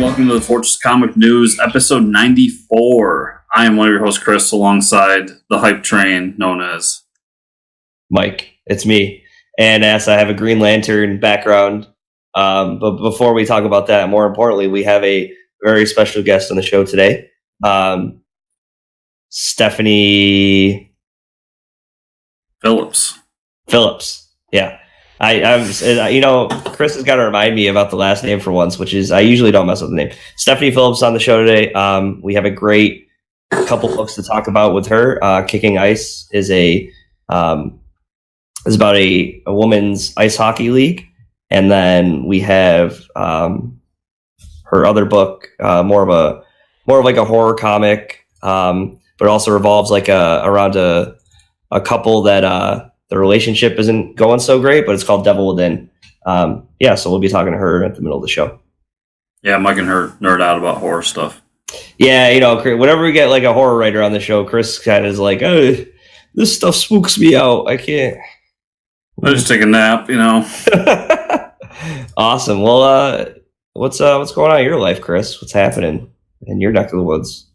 welcome to the Fortress Comic News, episode 94. I am one of your hosts, Chris, alongside the hype train known as Mike. It's me. And as I have a Green Lantern background. But before we talk about that, more importantly, we have a very special guest on the show today. Stephanie Phillips. Yeah. Chris has got to remind me about the last name for once, which is, I usually don't mess up the name. Stephanie Phillips on the show today. We have a great couple books to talk about with her. Kicking Ice is about a women's ice hockey league. And then we have her other book, more of like a horror comic, but it also revolves like around a couple that the relationship isn't going so great, but it's called Devil Within. So we'll be talking to her at the middle of the show. Yeah, Mike and her nerd out about horror stuff. Yeah, whenever we get like a horror writer on the show, Chris kind of is like, oh, this stuff spooks me out. I can't. I just take a nap, Awesome. Well, what's going on in your life, Chris? What's happening in your neck of the woods?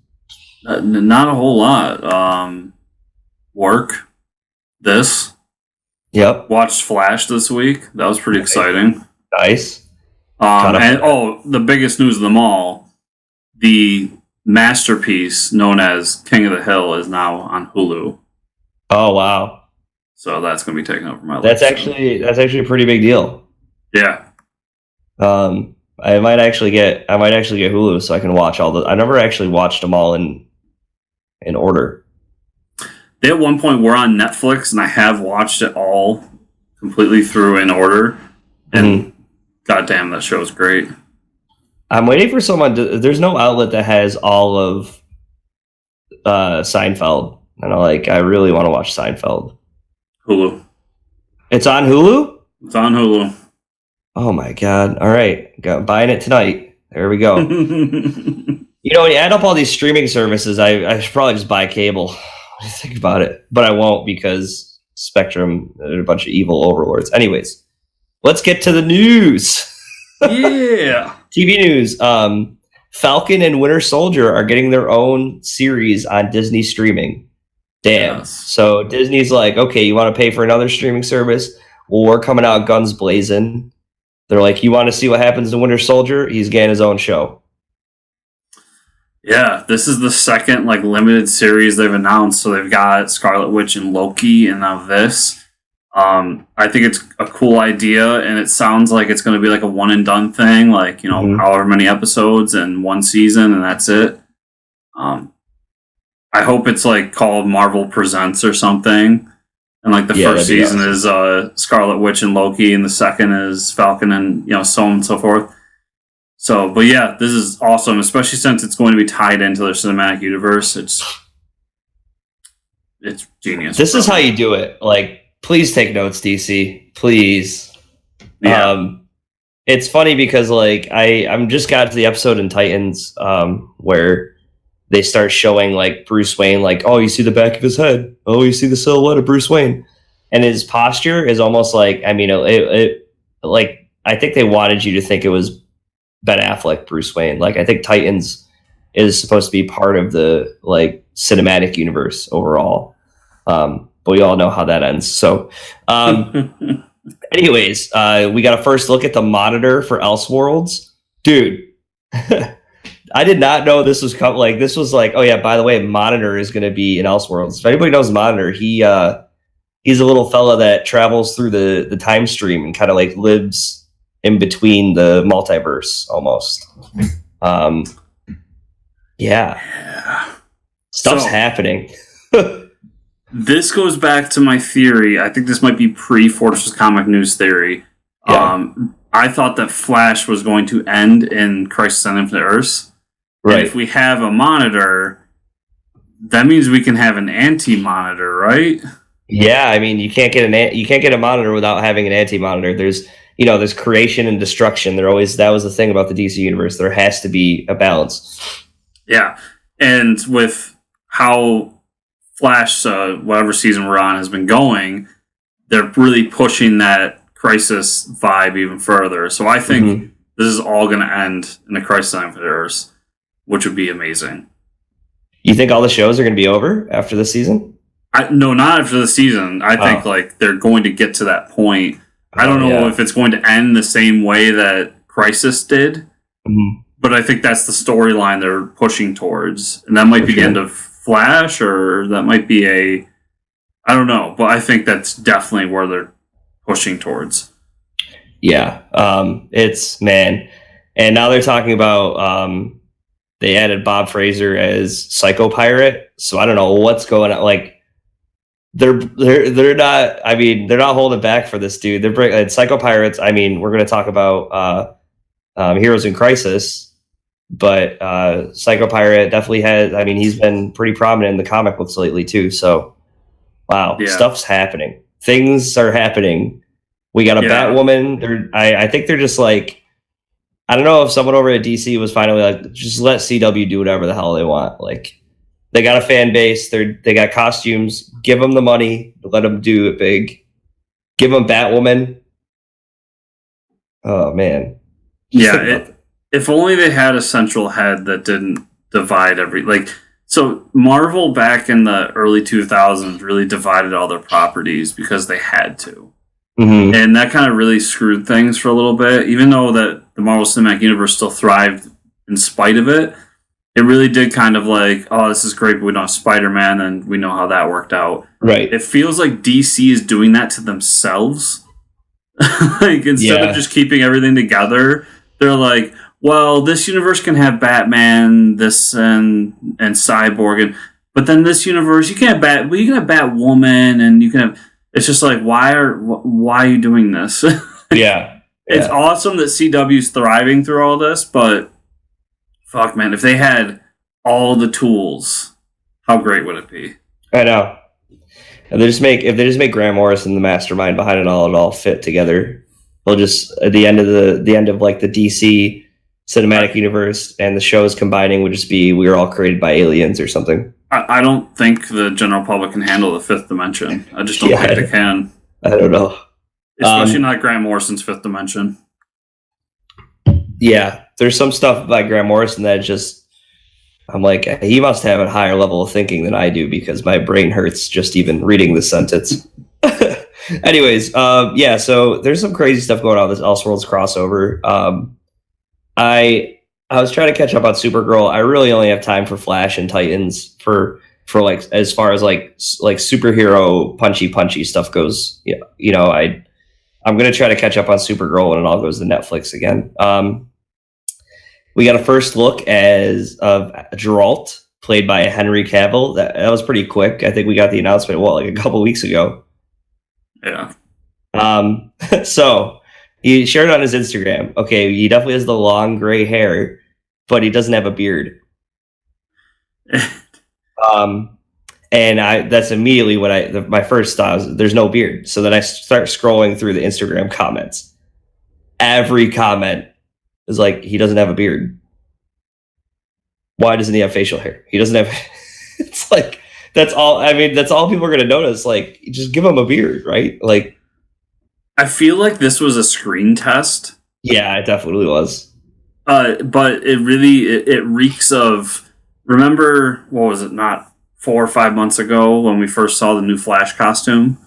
Not a whole lot. Work. This. Yep. Watched Flash this week. That was pretty exciting. Nice. The biggest news of them all, the masterpiece known as King of the Hill is now on Hulu. Oh, wow. So that's going to be taken over my life. That's actually a pretty big deal. Yeah. I might actually get Hulu so I can watch I never actually watched them all in order. They at one point were on Netflix, and I have watched it all completely through in order. And goddamn, that show is great. I'm waiting for someone there's no outlet that has all of Seinfeld. And I really want to watch Seinfeld. Hulu. It's on Hulu? It's on Hulu. Oh my god. All right. Buying it tonight. There we go. When you add up all these streaming services, I should probably just buy cable. Think about it, but I won't because Spectrum are a bunch of evil overlords. Anyways, let's get to the news. Yeah. TV news. Falcon and Winter Soldier are getting their own series on Disney streaming. Damn. Yes. So Disney's like, okay, you want to pay for another streaming service? Well, we're coming out guns blazing. They're like, you want to see what happens to Winter Soldier? He's getting his own show. Yeah, this is the second limited series they've announced. So they've got Scarlet Witch and Loki, and now this. I think it's a cool idea, and it sounds like it's going to be like a one and done thing, however many episodes and one season, and that's it. I hope it's called Marvel Presents or something, and the first season is Scarlet Witch and Loki, and the second is Falcon and so on and so forth. So, but yeah, this is awesome, especially since it's going to be tied into their cinematic universe. It's genius. This is how you do it. Please take notes, DC. Please. Yeah. It's funny because I'm just got to the episode in Titans where they start showing Bruce Wayne, oh, you see the back of his head. Oh, you see the silhouette of Bruce Wayne, and his posture is almost I think they wanted you to think it was Ben Affleck, Bruce Wayne. I think Titans is supposed to be part of the cinematic universe overall. But we all know how that ends. So, anyways, we got a first look at the monitor for Elseworlds. Dude, I did not know this was this was oh yeah, by the way, Monitor is going to be in Elseworlds. If anybody knows Monitor, he's a little fella that travels through the time stream and kind of lives in between the multiverse almost. Stuff's happening. This goes back to my theory. I think this might be pre-Fortress Comic News theory. Yeah. I thought that Flash was going to end in Crisis on Infinite Earths. Right. And if we have a monitor, that means we can have an anti-monitor, right? Yeah, I mean, you can't get a monitor without having an anti-monitor. There's creation and destruction. That was the thing about the DC universe. There has to be a balance. Yeah. And with how Flash, whatever season we're on, has been going, they're really pushing that Crisis vibe even further. So I think this is all going to end in a Crisis on Infinite Earths, which would be amazing. You think all the shows are going to be over after the season? No, not after the season. I think like they're going to get to that point. I don't know if it's going to end the same way that Crisis did, but I think that's the storyline they're pushing towards, and that might be the end of Flash, or that might be I don't know, but I think that's definitely where they're pushing towards. Yeah, and now they're talking about they added Bob Fraser as Psycho Pirate, so I don't know what's going on. Like they're not. I mean, they're not holding back for this dude. They're bringing Psycho Pirates. I mean, we're going to talk about Heroes in Crisis, but Psycho Pirate definitely has. I mean, he's been pretty prominent in the comic books lately too. So, wow, stuff's happening. Things are happening. We got a Batwoman. I think they're just like, I don't know if someone over at DC was finally like, just let CW do whatever the hell they want. Like, they got a fan base. They got costumes. Give them the money. Let them do it big. Give them Batwoman. Oh man. If only they had a central head that didn't divide so Marvel back in the early 2000s really divided all their properties because they had to. Mm-hmm. And that kind of really screwed things for a little bit. Even though that the Marvel Cinematic Universe still thrived in spite of it, it really did kind of like, oh, this is great, but we don't have Spider-Man, and we know how that worked out. Right. It feels like DC is doing that to themselves. Like, instead of just keeping everything together, they're like, well, this universe can have Batman, this and Cyborg, but then this universe you can have Batwoman, and you can have. It's just like, why are you doing this? It's awesome that CW's thriving through all this, but fuck, man, if they had all the tools, how great would it be? I know. If they just make Grant Morrison the mastermind behind it all fit together, they'll just at the end of like the DC cinematic universe and the shows combining would just be we were all created by aliens or something. I don't think the general public can handle the fifth dimension. I just don't think they can. I don't know. Especially not Grant Morrison's fifth dimension. Yeah, there's some stuff by Grant Morrison that just, I'm like, he must have a higher level of thinking than I do because my brain hurts just even reading the sentence. Anyways, so there's some crazy stuff going on with this Elseworlds crossover. I was trying to catch up on Supergirl. I really only have time for Flash and Titans for like as far as like superhero punchy stuff goes. Yeah, you know, I'm gonna try to catch up on Supergirl when it all goes to Netflix again. We got a first look of Geralt, played by Henry Cavill. That was pretty quick. I think we got the announcement like a couple weeks ago. Yeah. So he shared on his Instagram. Okay, he definitely has the long gray hair, but he doesn't have a beard. And that's immediately what my first thought was, there's no beard. So then I start scrolling through the Instagram comments. Every comment is like, he doesn't have a beard. Why doesn't he have facial hair? He doesn't have. It's like, that's all. I mean, that's all people are going to notice. Like, just give him a beard, right? Like, I feel like this was a screen test. Yeah, it definitely was. But it really it reeks of. Remember, what was it? Not 4 or 5 months ago when we first saw the new Flash costume.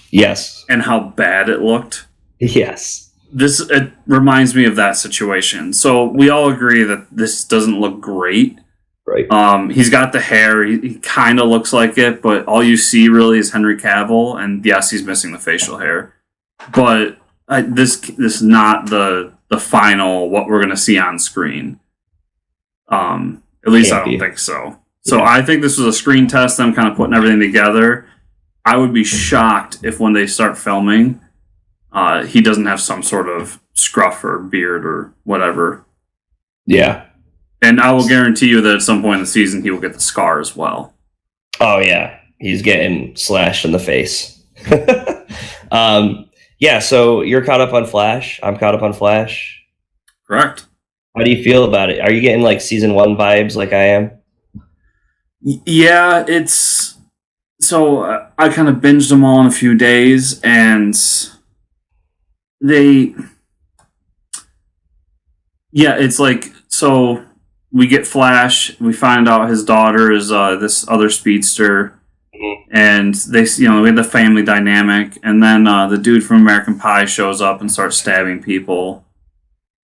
Yes. And how bad it looked. Yes. It reminds me of that situation. So we all agree that this doesn't look great. Right. He's got the hair. He kind of looks like it, but all you see really is Henry Cavill, and yes, he's missing the facial hair. But this is not the final what we're going to see on screen. At least I don't think so. So yeah. I think this was a screen test. Them kind of putting everything together. I would be shocked if when they start filming, he doesn't have some sort of scruff or beard or whatever. Yeah. And I will guarantee you that at some point in the season, he will get the scar as well. Oh, yeah. He's getting slashed in the face. Yeah, so you're caught up on Flash. I'm caught up on Flash. Correct. How do you feel about it? Are you getting like season 1 vibes like I am? Yeah, it's... So I kind of binged them all in a few days, and Yeah, it's like so we get Flash. We find out his daughter is this other speedster, and they we have the family dynamic, and then the dude from American Pie shows up and starts stabbing people,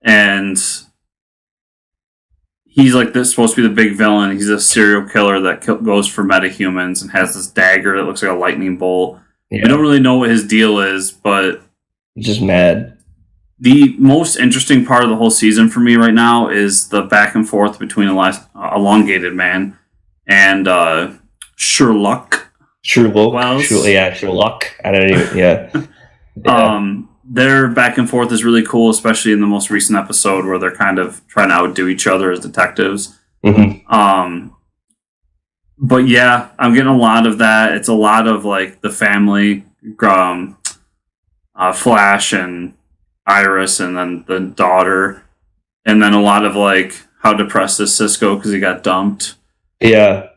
and he's like this supposed to be the big villain. He's a serial killer that goes for metahumans and has this dagger that looks like a lightning bolt. Yeah. We don't really know what his deal is, but just mad. The most interesting part of the whole season for me right now is the back and forth between Elongated Man and Sherlock. Sherlock. Sherlock. I don't even. Yeah. Their back and forth is really cool, especially in the most recent episode where they're kind of trying to outdo each other as detectives. Mm-hmm. But yeah, I'm getting a lot of that. It's a lot of like the family, Flash and Iris, and then the daughter, and then a lot of like how depressed is Cisco because he got dumped. Yeah.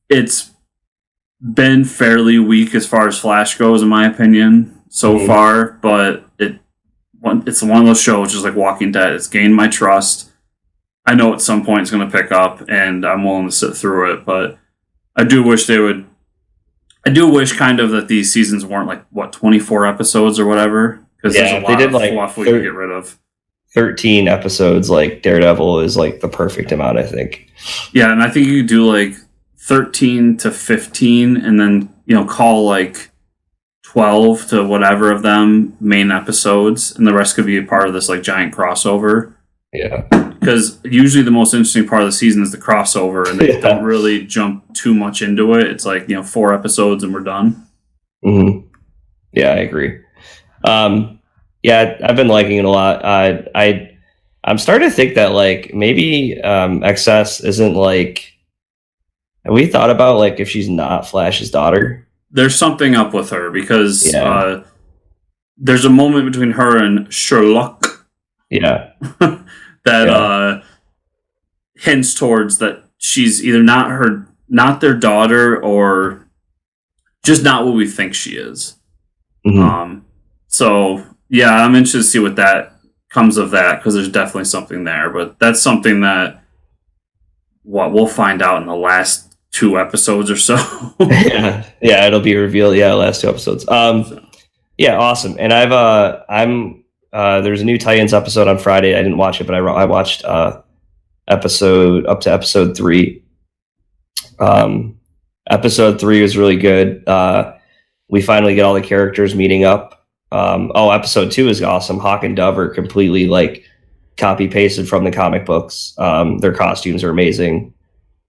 It's been fairly weak as far as Flash goes, in my opinion, so far, but it's one of those shows just like Walking Dead. It's gained my trust. I know at some point it's going to pick up, and I'm willing to sit through it, but I do wish they would. I do wish kind of that these seasons weren't like 24 episodes or whatever, because there's a lot of fluff we could get rid of. 13 episodes like Daredevil is like the perfect amount, I think. Yeah, and I think you could do like 13 to 15, and then call like 12 to whatever of them main episodes, and the rest could be a part of this like giant crossover. Yeah. Because usually the most interesting part of the season is the crossover, and they don't really jump too much into it. It's like 4 episodes and we're done. Mm-hmm. Yeah, I agree. Yeah, I've been liking it a lot. I'm starting to think that like maybe XS isn't like. Have we thought about like if she's not Flash's daughter? There's something up with her because there's a moment between her and Sherlock. Yeah. that hints towards that she's either not their daughter, or just not what we think she is. Mm-hmm. So yeah, I'm interested to see what that comes of that, because there's definitely something there, but that's something that we'll find out in the last 2 episodes or so. yeah, it'll be revealed. Yeah, last 2 episodes. Yeah, awesome. And there's a new Titans episode on Friday. I didn't watch it, but I watched episode up to episode 3. Episode 3 was really good. We finally get all the characters meeting up. Episode 2 is awesome. Hawk and Dove are completely like copy pasted from the comic books. Their costumes are amazing.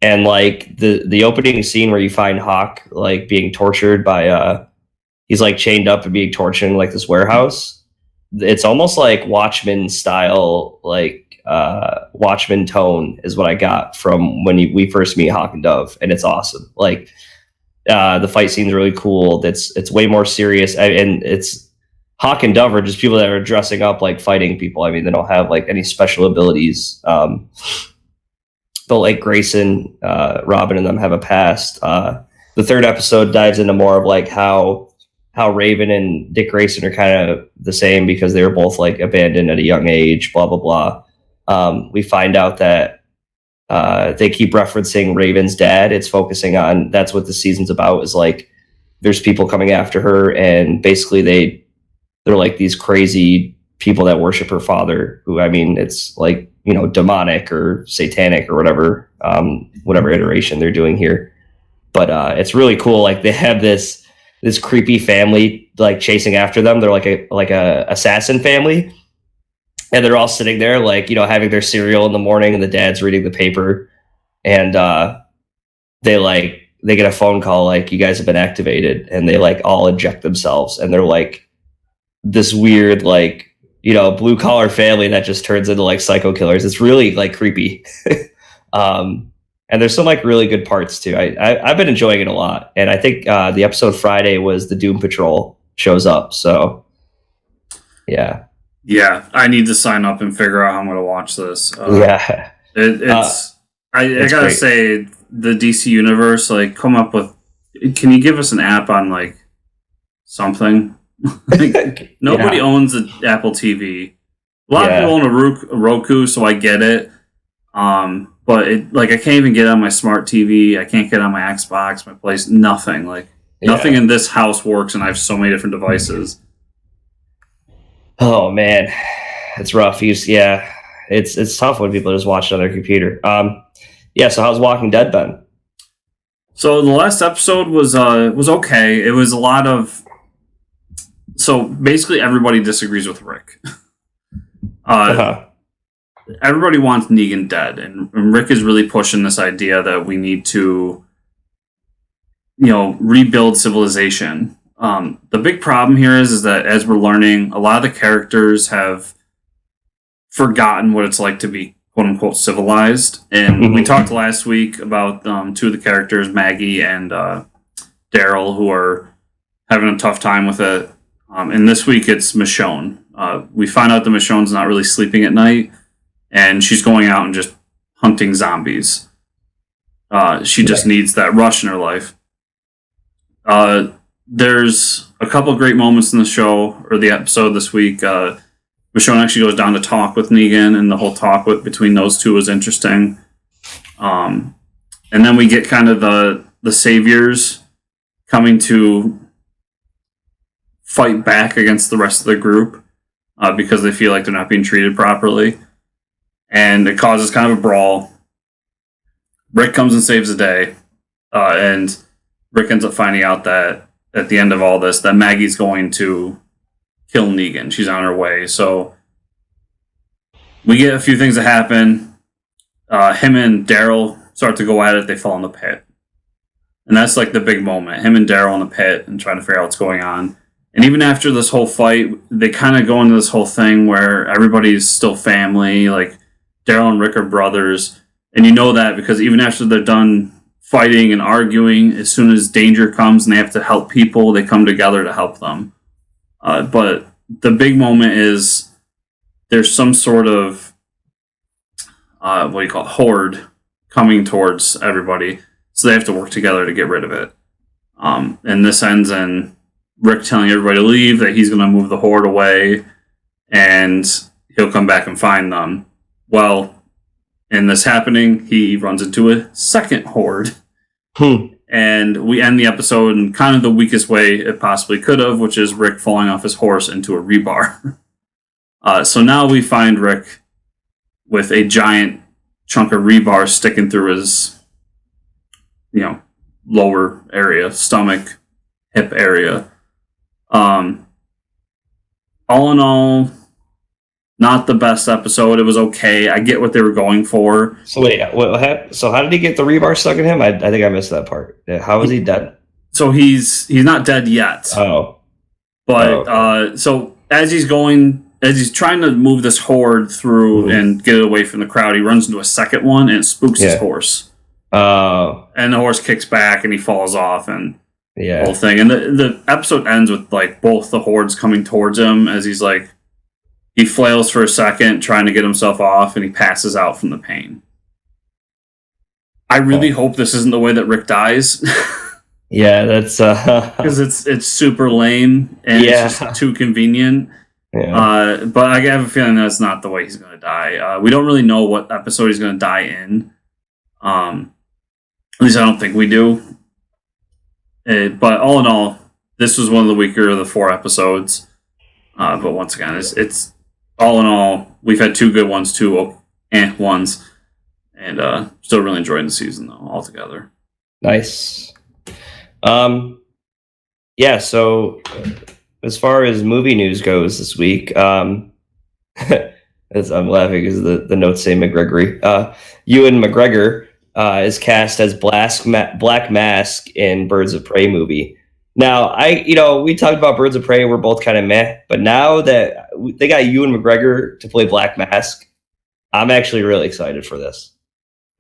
And like the opening scene where you find Hawk like being tortured by he's like chained up and being tortured in like this warehouse. It's almost like Watchmen style, like Watchmen tone is what I got from when we first meet Hawk and Dove, and it's awesome. Like the fight scene's really cool. It's way more serious, and it's Hawk and Dove are just people that are dressing up like fighting people. I mean, they don't have like any special abilities. But like Grayson, Robin, and them have a past. The 3rd episode dives into more of like how Raven and Dick Grayson are kind of the same because they were both like abandoned at a young age, blah, blah, blah. We find out that they keep referencing Raven's dad. It's focusing on, that's what the season's about, is like there's people coming after her, and basically they're like these crazy people that worship her father, who, I mean, it's like, demonic or satanic or whatever iteration they're doing here. But it's really cool. Like they have this creepy family like chasing after them. They're like a assassin family, and they're all sitting there like having their cereal in the morning, and the dad's reading the paper, and they get a phone call like, you guys have been activated, and they like all inject themselves, and they're like this weird like blue collar family that just turns into like psycho killers. It's really like creepy. And there's some like really good parts too. I've been enjoying it a lot, and I think the episode Friday was the Doom Patrol shows up. So yeah, I need to sign up and figure out how I'm going to watch this. I gotta great. say, the DC universe, like, come up with. Can you give us an app on like something? Like, nobody owns an Apple TV. A lot of people own a Roku, so I get it. But I can't even get it on my smart TV. I can't get it on my Xbox, my place, nothing. Nothing in this house works, and I have so many different devices. Oh man, it's rough. It's tough when people just watch it on their computer. So how's Walking Dead been? So the last episode was okay. It was a lot of... So basically everybody disagrees with Rick. Everybody wants Negan dead, and Rick is really pushing this idea that we need to, rebuild civilization. The big problem here is that as we're learning, a lot of the characters have forgotten what it's like to be quote unquote civilized. And we talked last week about two of the characters, Maggie and Daryl, who are having a tough time with it. And this week it's Michonne. We find out that Michonne's not really sleeping at night, and she's going out and just hunting zombies. She just needs that rush in her life. There's a couple great moments in the show, or the episode this week. Michonne actually goes down to talk with Negan, and the whole talk between those two was interesting. And then we get kind of the saviors coming to fight back against the rest of the group because they feel like they're not being treated properly. And it causes kind of a brawl. Rick comes and saves the day. And Rick ends up finding out that at the end of all this, that Maggie's going to kill Negan. She's on her way. So we get a few things that happen. Him and Daryl start to go at it. They fall in the pit. And that's like the big moment. Him and Daryl in the pit and trying to figure out what's going on. And even after this whole fight, they kind of go into this whole thing where everybody's still family. Like, Daryl and Rick are brothers. And you know that because even after they're done fighting and arguing, as soon as danger comes and they have to help people, they come together to help them. But the big moment is there's some sort of, horde coming towards everybody. So they have to work together to get rid of it. And this ends in Rick telling everybody to leave, that he's going to move the horde away, and he'll come back and find them. Well, in this happening, he runs into a second horde. And we end the episode in kind of the weakest way it possibly could have, which is Rick falling off his horse into a rebar. So now we find Rick with a giant chunk of rebar sticking through his, lower area, stomach, hip area. All in all, not the best episode. It was okay. I get what they were going for. So wait, so how did he get the rebar stuck in him? I think I missed that part. How is he dead? So he's not dead yet. Oh, but so as he's trying to move this horde through and get it away from the crowd, he runs into a second one and it spooks his horse. Oh, and the horse kicks back and he falls off and. The whole thing. And the episode ends with both the hordes coming towards him as he flails for a second trying to get himself off and he passes out from the pain. I really hope this isn't the way that Rick dies. Yeah, that's because it's super lame and it's just too convenient. Yeah. But I have a feeling that's not the way he's going to die. We don't really know what episode he's going to die in. At least I don't think we do. But all in all, this was one of the weaker of the 4 episodes. But once again, it's all in all, we've had 2 good ones, 2 ones, and still really enjoying the season though altogether. Nice. So as far as movie news goes this week, I'm laughing because the notes say McGregory. Ewan McGregor is cast as Black Mask in Birds of Prey movie. Now, we talked about Birds of Prey. We're both kind of meh, but now that they got Ewan McGregor to play Black Mask, I'm actually really excited for this.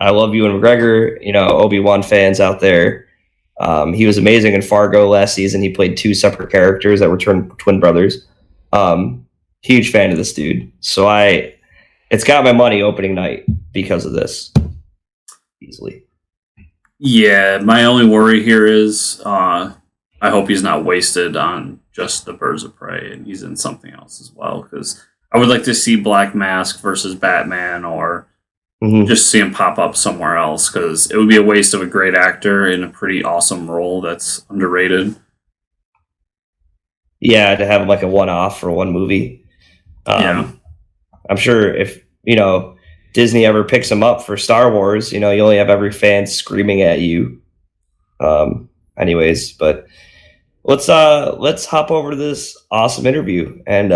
I love Ewan McGregor. Obi-Wan fans out there. He was amazing in Fargo last season. He played 2 separate characters that were twin brothers. Huge fan of this dude. So it's got my money opening night because of this. Easily. Yeah, my only worry here is I hope he's not wasted on just the Birds of Prey and he's in something else as well, because I would like to see Black Mask versus Batman, or just see him pop up somewhere else, because it would be a waste of a great actor in a pretty awesome role that's underrated. Yeah, to have like a one-off for one movie. Yeah. I'm sure if, Disney ever picks him up for Star Wars, you only have every fan screaming at you. Anyways, but let's hop over to this awesome interview, and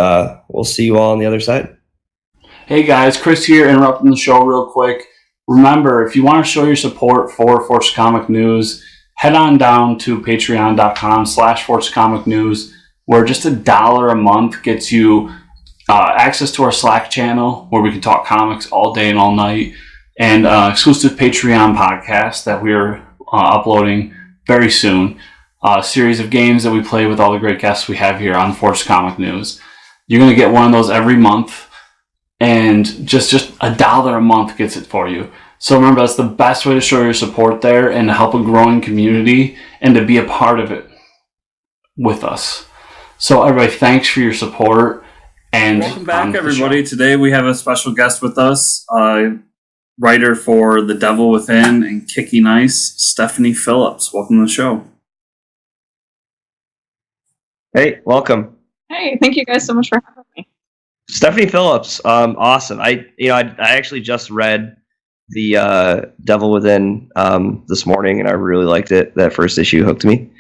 we'll see you all on the other side. Hey guys, Chris here, interrupting the show real quick. Remember, if you want to show your support for Force Comic News, head on down to patreon.com/Force Comic News, where just $1 a month gets you access to our Slack channel, where we can talk comics all day and all night, and exclusive Patreon podcast that we're uploading very soon. A series of games that we play with all the great guests we have here on Force Comic News. You're going to get one of those every month, and just $1 a month gets it for you. So remember, that's the best way to show your support there and to help a growing community and to be a part of it with us. So everybody, thanks for your support. And welcome back, everybody. Today we have a special guest with us, writer for The Devil Within and Kicking Ice, Stephanie Phillips. Welcome to the show. Hey, welcome. Hey, thank you guys so much for having me. Stephanie Phillips, awesome. I actually just read The Devil Within this morning, and I really liked it. That first issue hooked me.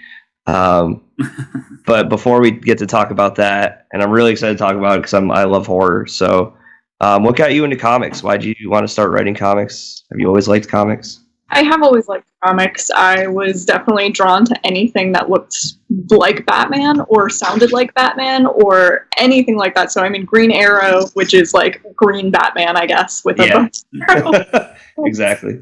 But before we get to talk about that, and I'm really excited to talk about it because I love horror. So, what got you into comics? Why did you want to start writing comics? Have you always liked comics? I have always liked comics. I was definitely drawn to anything that looked like Batman or sounded like Batman or anything like that. So, I mean, Green Arrow, which is like Green Batman, I guess, with a exactly.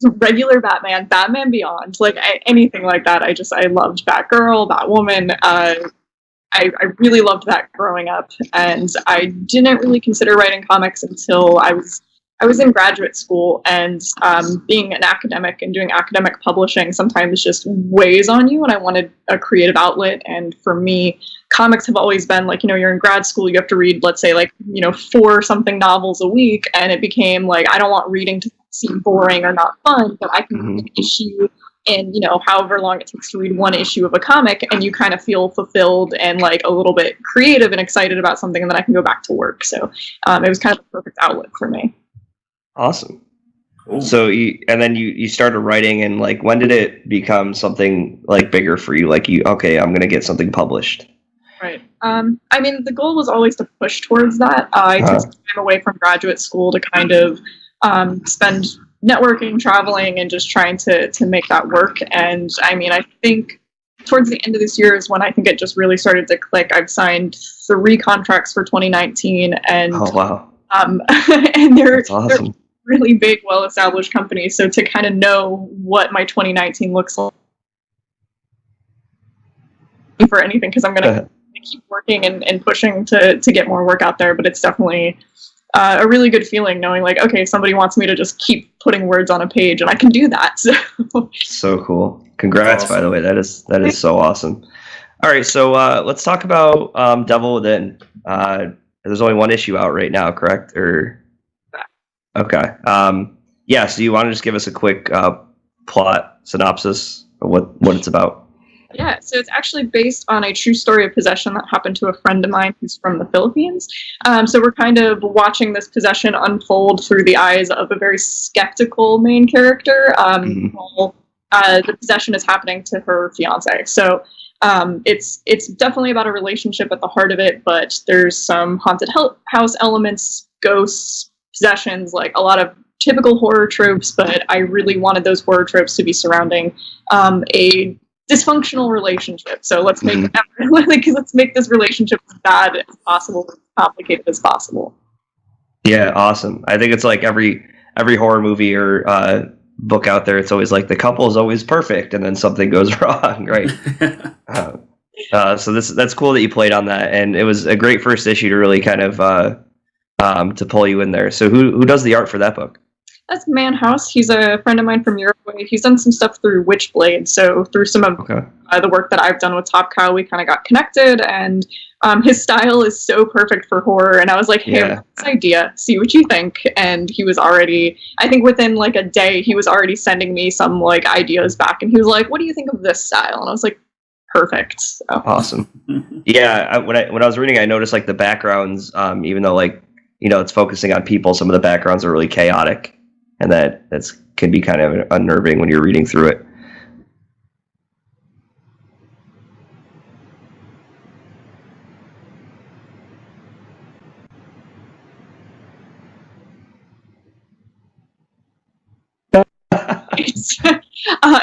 Regular Batman, Batman Beyond, like anything like that. I loved Batgirl, Batwoman. I really loved that growing up, and I didn't really consider writing comics until I was in graduate school, and being an academic and doing academic publishing sometimes just weighs on you, and I wanted a creative outlet. And for me, comics have always been like, you're in grad school, you have to read, let's say, like, 4 something novels a week, and it became like, I don't want reading to seem boring or not fun, but I can read an issue in, however long it takes to read one issue of a comic, and you kind of feel fulfilled and like a little bit creative and excited about something, and then I can go back to work. So it was kind of a perfect outlet for me. Awesome. Cool. So you started writing, and like, when did it become something like bigger for you? Like, okay, I'm going to get something published. Right. I mean, the goal was always to push towards that. I took some time away from graduate school to kind of spend networking, traveling, and just trying to make that work. And I mean, I think towards the end of this year is when I think it just really started to click. I've signed 3 contracts for 2019, and oh wow, and they're awesome. Really big, well-established companies. So to kind of know what my 2019 looks like for anything, because I'm going to keep working and pushing to get more work out there. But it's definitely a really good feeling knowing, like, okay, somebody wants me to just keep putting words on a page, and I can do that. So cool. Congrats, awesome. By the way. That is so awesome. All right, so let's talk about Devil Within. There's only one issue out right now, correct? Or okay. Yeah, so you want to just give us a quick plot synopsis of what it's about? Yeah, so it's actually based on a true story of possession that happened to a friend of mine who's from the Philippines. So we're kind of watching this possession unfold through the eyes of a very skeptical main character. While the possession is happening to her fiance. So it's definitely about a relationship at the heart of it, but there's some haunted house elements, ghosts, possessions, like a lot of typical horror tropes, but I really wanted those horror tropes to be surrounding a dysfunctional relationship. So let's make let's make this relationship as bad as possible, as complicated as possible. Yeah, awesome. I think it's like every horror movie or book out there, it's always like the couple is always perfect, and then something goes wrong, right? So that's cool that you played on that, and it was a great first issue to really kind of to pull you in there. So who does the art for that book? That's Man House. He's a friend of mine from Uruguay. He's done some stuff through Witchblade, so through some of the work that I've done with Top Cow, we kind of got connected, and his style is so perfect for horror, and I was like, hey, this idea, see what you think, and he was already, I think within like a day, he was already sending me some like ideas back, and he was like, what do you think of this style? And I was like, perfect. So. Awesome. Yeah, when I was reading, I noticed like the backgrounds, even though like, you know, it's focusing on people, some of the backgrounds are really chaotic, and that's can be kind of unnerving when you're reading through it.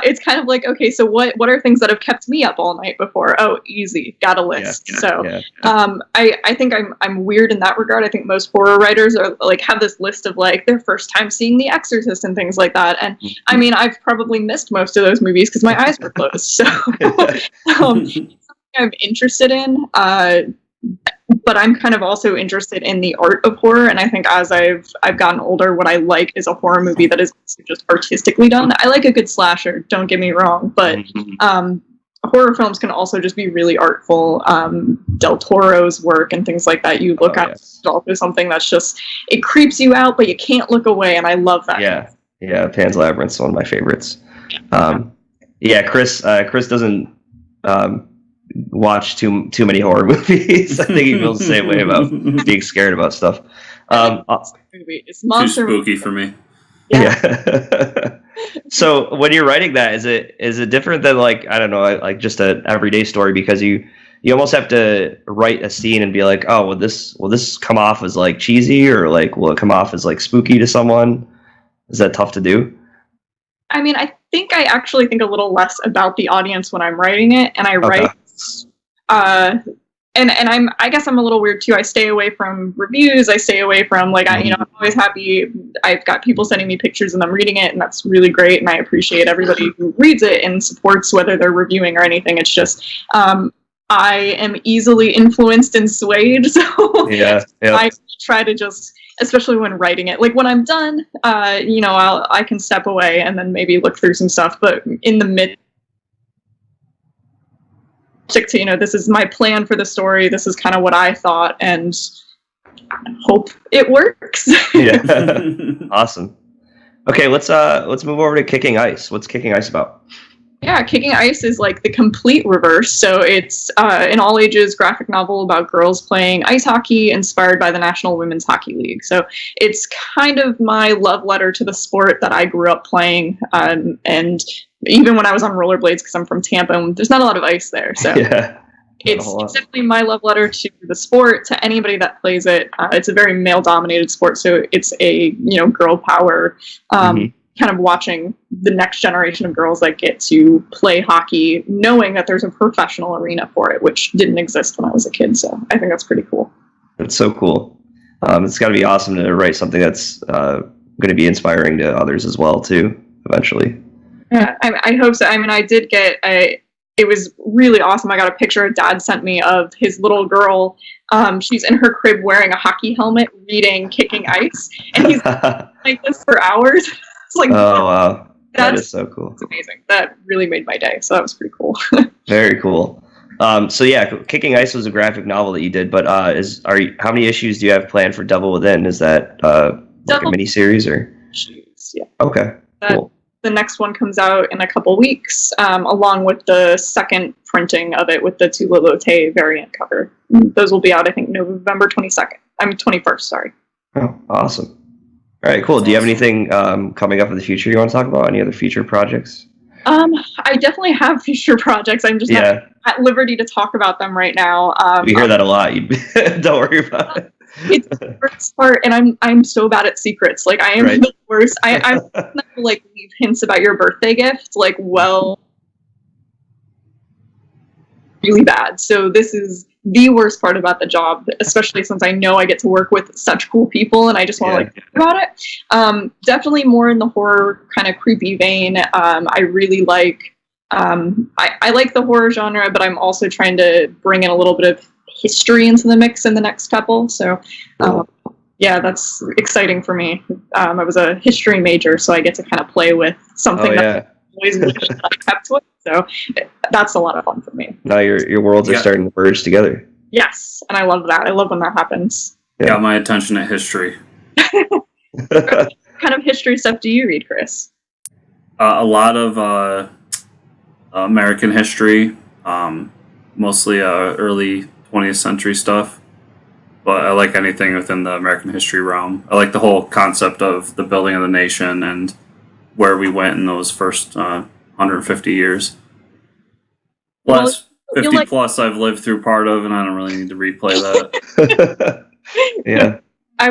It's kind of like, okay, so what are things that have kept me up all night before? Oh, easy, got a list. I think I'm weird in that regard. I think most horror writers are like have this list of like their first time seeing The Exorcist and things like that. And I mean, I've probably missed most of those movies because my eyes were closed. So something I'm interested in. But I'm kind of also interested in the art of horror, and I think as I've gotten older, what I like is a horror movie that is just artistically done. I like a good slasher, don't get me wrong, but horror films can also just be really artful. Del Toro's work and things like that, you look at it's also something that's just, it creeps you out, but you can't look away, and I love that. Yeah, Pan's Labyrinth's one of my favorites. Chris doesn't watch too many horror movies. I think he feels the same way about being scared about stuff. It's too spooky for me. Yeah. So when you're writing that, is it different than like, I don't know, like just an everyday story, because you almost have to write a scene and be like, oh, will this come off as like cheesy, or like will it come off as like spooky to someone? Is that tough to do? I mean, I think I actually think a little less about the audience when I'm writing it, and I write and I guess I'm a little weird too. I stay away from reviews. I stay away from like I'm always happy. I've got people sending me pictures and I'm reading it, and that's really great, and I appreciate everybody who reads it and supports, whether they're reviewing or anything. It's just I am easily influenced and swayed, so I try to just, especially when writing it, like when I'm done, I can step away and then maybe look through some stuff, but in the mid to, this is my plan for the story, this is kind of what I thought, and I hope it works. Awesome. Okay, let's move over to Kicking Ice. What's Kicking Ice about? Yeah, Kicking Ice is like the complete reverse. So it's an all-ages graphic novel about girls playing ice hockey inspired by the National Women's Hockey League. So it's kind of my love letter to the sport that I grew up playing, and even when I was on rollerblades, because I'm from Tampa, there's not a lot of ice there. So it's definitely my love letter to the sport, to anybody that plays it. It's a very male-dominated sport, so it's a girl power. Kind of watching the next generation of girls that get to play hockey, knowing that there's a professional arena for it, which didn't exist when I was a kid. So I think that's pretty cool. That's so cool. It's got to be awesome to write something that's going to be inspiring to others as well, too, eventually. Yeah, I hope so. I mean, I did get it was really awesome. I got a picture Dad sent me of his little girl. She's in her crib wearing a hockey helmet, reading Kicking Ice, and he's like this for hours. It's like, oh wow, that is so cool. It's amazing. That really made my day. So that was pretty cool. Very cool. So yeah, Kicking Ice was a graphic novel that you did, but how many issues do you have planned for Devil Within? Is that like a mini series or? Issues, yeah. Okay. Cool. The next one comes out in a couple weeks, along with the second printing of it with the Tulalote variant cover. Those will be out, I think, November 21st. Sorry. Oh, awesome. All right, cool. Do you have anything coming up in the future you want to talk about? Any other future projects? I definitely have future projects. I'm just not at liberty to talk about them right now. We hear that a lot. Don't worry about it. It's the worst part, and I'm so bad at secrets. Like I am the worst. I'm like leave hints about your birthday gift. Like, well, really bad. So this is the worst part about the job, especially since I know I get to work with such cool people, and I just want to talk about it. Definitely more in the horror kind of creepy vein. I really like. I like the horror genre, but I'm also trying to bring in a little bit of history into the mix in the next couple. So Yeah, that's exciting for me. I was a history major, so I get to kind of play with something that I always wish that I kept with. So that's a lot of fun for me. Now your worlds are starting to merge together. Yes, and I love that. I love when that happens. Got my attention at history. What kind of history stuff do you read, Chris? A lot of American history, mostly early 20th century stuff. But I like anything within the American history realm. I like the whole concept of the building of the nation and where we went in those first 150 years. Plus, 50 plus I've lived through part of, and I don't really need to replay that. Yeah. I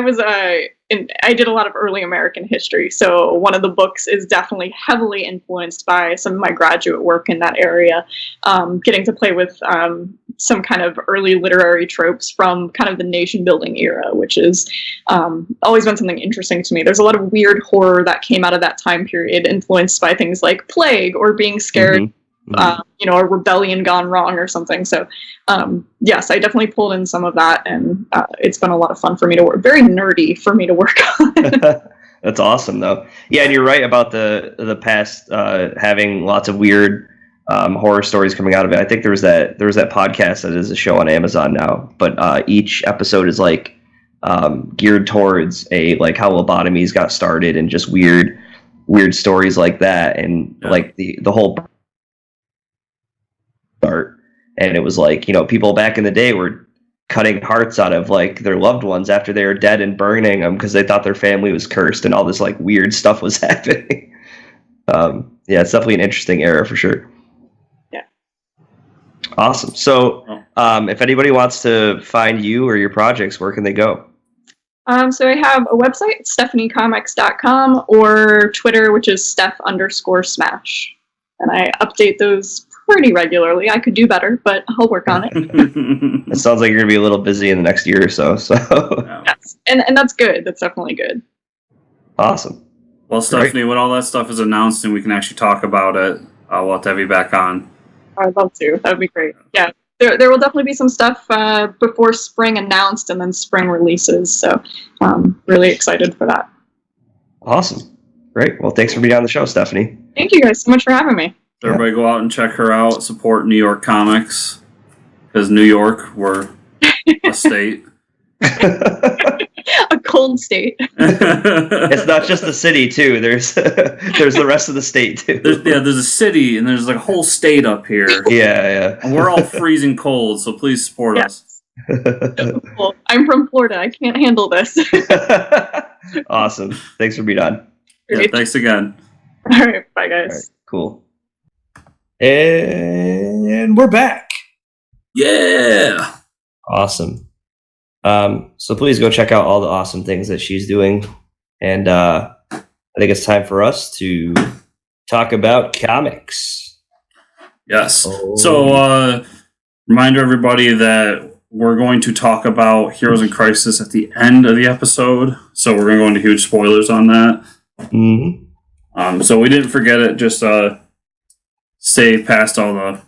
did a lot of early American history, so one of the books is definitely heavily influenced by some of my graduate work in that area, getting to play with some kind of early literary tropes from kind of the nation building era, which is always been something interesting to me. There's a lot of weird horror that came out of that time period, influenced by things like plague or being scared. Mm-hmm. A rebellion gone wrong or something. So, yes, I definitely pulled in some of that, and it's been a lot of fun for me to work. Very nerdy for me to work on. That's awesome, though. Yeah, and you're right about the past having lots of weird horror stories coming out of it. I think there was that podcast that is a show on Amazon now, but each episode is like geared towards how lobotomies got started and just weird stories like that, and like the whole start. And it was like, people back in the day were cutting hearts out of like their loved ones after they were dead and burning them because they thought their family was cursed, and all this like weird stuff was happening. Yeah, it's definitely an interesting era for sure. Yeah. Awesome. So if anybody wants to find you or your projects, where can they go? So I have a website, stephaniecomics.com, or Twitter, which is Steph_Smash. And I update those pretty regularly. I could do better, but I'll work on it. It sounds like you're going to be a little busy in the next year or so. Yes. And that's good. That's definitely good. Awesome. Well, Stephanie, when all that stuff is announced and we can actually talk about it, we'll have to have you back on. I'd love to. That would be great. Yeah. There will definitely be some stuff before spring announced and then spring releases. So really excited for that. Awesome. Great. Well, thanks for being on the show, Stephanie. Thank you guys so much for having me. Everybody go out and check her out. Support New York comics. Because New York, we're a state. A cold state. It's not just the city, too. There's the rest of the state, too. There's a city, and there's like a whole state up here. Yeah. And we're all freezing cold, so please support us. Cool. I'm from Florida. I can't handle this. Awesome. Thanks for being on. Yeah, thanks again. All right. Bye, guys. All right, cool. And we're back. Yeah. Awesome. So please go check out all the awesome things that she's doing. And I think it's time for us to talk about comics. Yes. So reminder everybody that we're going to talk about Heroes in Crisis at the end of the episode. So we're going to go into huge spoilers on that. Mm-hmm. So we didn't forget it. Just stay past all the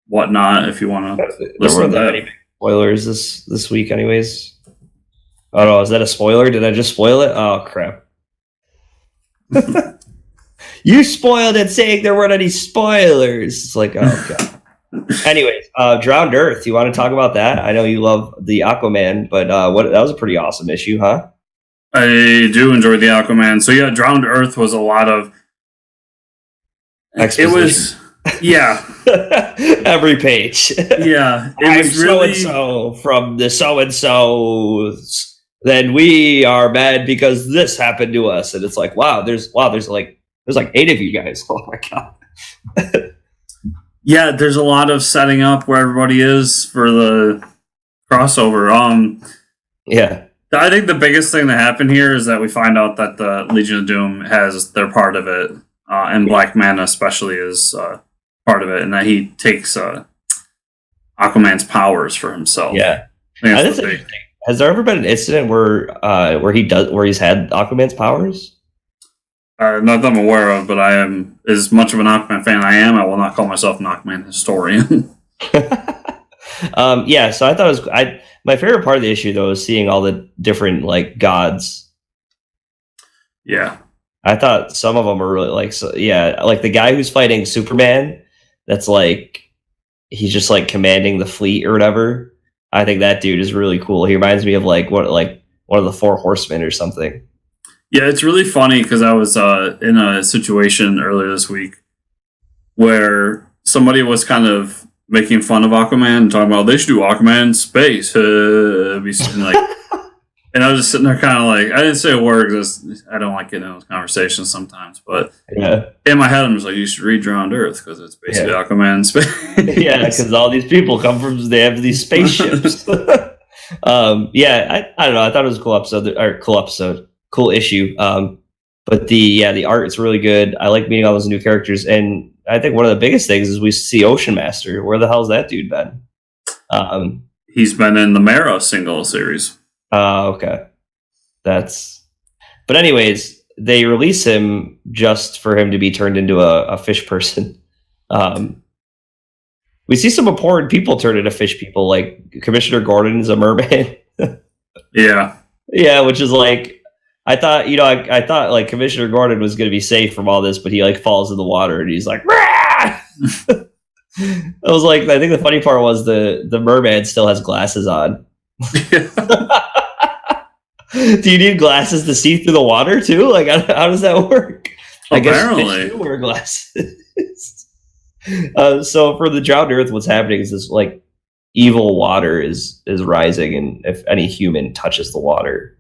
whatnot if you want to listen to that. Spoilers this week, anyways. Oh no, is that a spoiler? Did I just spoil it? Oh crap! You spoiled it, saying there weren't any spoilers. It's like, oh god. Anyways, Drowned Earth. You want to talk about that? I know you love the Aquaman, but that was a pretty awesome issue, huh? I do enjoy the Aquaman. So yeah, Drowned Earth was a lot of exposition. It was, yeah. Every page. Yeah, it was really so from the so and so's. Then we are mad because this happened to us, and it's like, there's like 8 of you guys. Oh my god. Yeah, there's a lot of setting up where everybody is for the crossover. Yeah. I think the biggest thing that happened here is that we find out that the Legion of Doom has their part of it, and Black Manta especially is part of it, and that he takes Aquaman's powers for himself. Yeah, that's interesting. Has there ever been an incident where he's had Aquaman's powers? Not that I'm aware of, but I am as much of an Aquaman fan I will not call myself an Aquaman historian. Yeah, so I thought it was my favorite part of the issue though is seeing all the different like gods. Yeah. I thought some of them were really like, so, yeah, like the guy who's fighting Superman. That's like he's just like commanding the fleet or whatever. I think that dude is really cool. He reminds me of like one of the Four Horsemen or something. Yeah, it's really funny because I was in a situation earlier this week where somebody was kind of making fun of Aquaman and talking about they should do Aquaman in space. And I was just sitting there kind of like, I didn't say a word because I don't like getting in those conversations sometimes. But in my head, I'm just like, you should read Drowned Earth because it's basically Aquaman in space. Yeah, because all these people come from, they have these spaceships. I don't know. I thought it was a cool issue. But the art is really good. I like meeting all those new characters. And I think one of the biggest things is we see Ocean Master. Where the hell's that dude been? He's been in the Mara single series. Okay. But anyways, they release him just for him to be turned into a fish person. We see some important people turn into fish people, like Commissioner Gordon's a merman. Yeah. Yeah, which is like, I thought like Commissioner Gordon was going to be safe from all this, but he like falls in the water and he's like, I was like, I think the funny part was the merman still has glasses on. Do you need glasses to see through the water too? Like, how does that work? Apparently. I guess fish do wear glasses. So for the Drowned Earth, what's happening is this like evil water is rising, and if any human touches the water,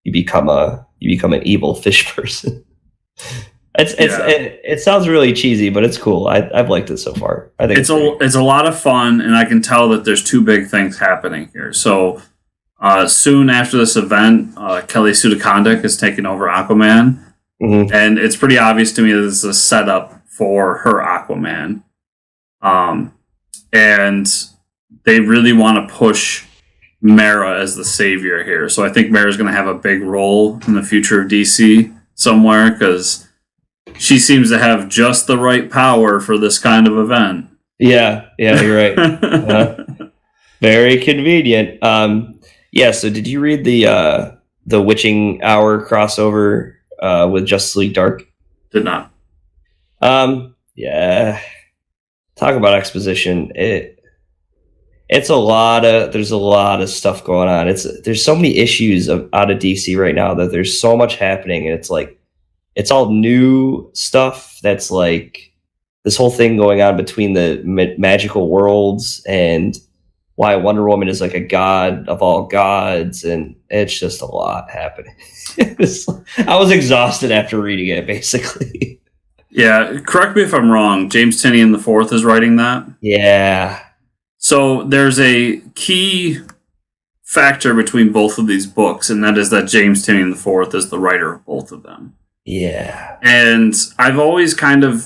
you become an evil fish person. It sounds really cheesy, but it's cool. I've liked it so far. I think it's a lot of fun, and I can tell that there's two big things happening here. So soon after this event, Kelly Sue DeConnick is taking over Aquaman, and it's pretty obvious to me that this is a setup for her Aquaman, and they really want to push Mara as the savior here. So I think Mara's going to have a big role in the future of DC somewhere because she seems to have just the right power for this kind of event. Yeah, you're right. Very convenient. So did you read the Witching Hour crossover with Justice League Dark? Did not. Yeah. Talk about exposition. There's a lot of stuff going on. There's so many issues out of DC right now that there's so much happening, and it's like it's all new stuff. That's like this whole thing going on between the magical worlds and why Wonder Woman is like a god of all gods, and it's just a lot happening. I was exhausted after reading it, basically. Yeah, correct me if I'm wrong. James Tynion IV is writing that? Yeah. So there's a key factor between both of these books, and that is that James Tynion IV is the writer of both of them. Yeah. And I've always kind of